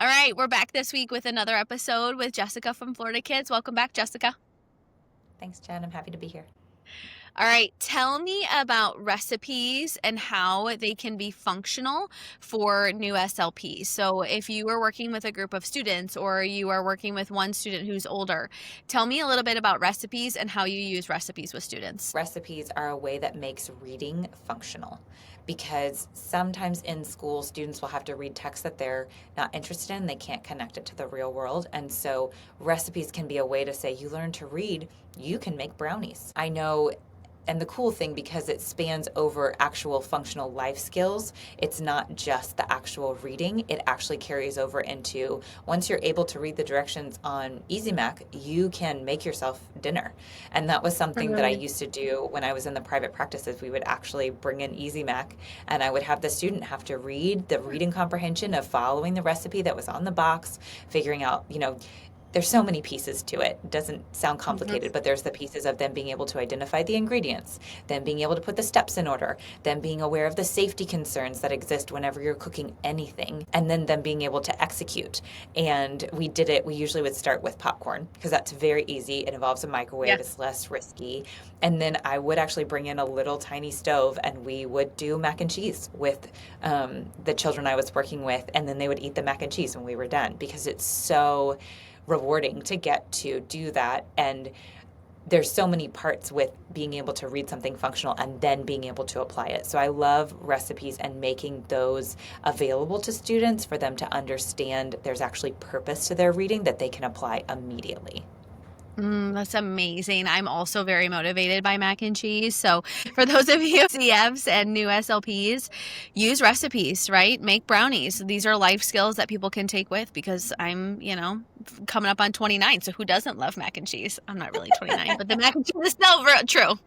All right, we're back this week with another episode with Jessica from Florida Kids. Welcome back, Jessica. Thanks, Jen. I'm happy to be here. All right, tell me about recipes and how they can be functional for new SLPs. So, if you are working with a group of students or you are working with one student who's older, tell me a little bit about recipes and how you use recipes with students. Recipes are a way that makes reading functional because sometimes in school, students will have to read text that they're not interested in. They can't connect it to the real world. And so, recipes can be a way to say, you learn to read, you can make brownies. I know. And the cool thing, because it spans over actual functional life skills, it's not just the actual reading. It actually carries over into once you're able to read the directions on Easy Mac, you can make yourself dinner. And that was something that I used to do when I was in the private practices. We would actually bring in Easy Mac and I would have the student have to read the reading comprehension of following the recipe that was on the box, figuring out, there's so many pieces to it. It doesn't sound Mhm. complicated, but there's the pieces of them being able to identify the ingredients, then being able to put the steps in order, then being aware of the safety concerns that exist whenever you're cooking anything, and then them being able to execute. And we usually would start with popcorn because that's very easy. It involves a Yeah. microwave, it's less risky. And then I would actually bring in a little tiny stove and we would do mac and cheese with the children I was working with, and then they would eat the mac and cheese when we were done because it's so rewarding to get to do that. And there's so many parts with being able to read something functional and then being able to apply it. So I love recipes and making those available to students for them to understand there's actually purpose to their reading that they can apply immediately. That's amazing. I'm also very motivated by mac and cheese. So, for those of you CFs and new SLPs, use recipes, right? Make brownies. These are life skills that people can take with because I'm, coming up on 29. So, who doesn't love mac and cheese? I'm not really 29, but the mac and cheese is still true.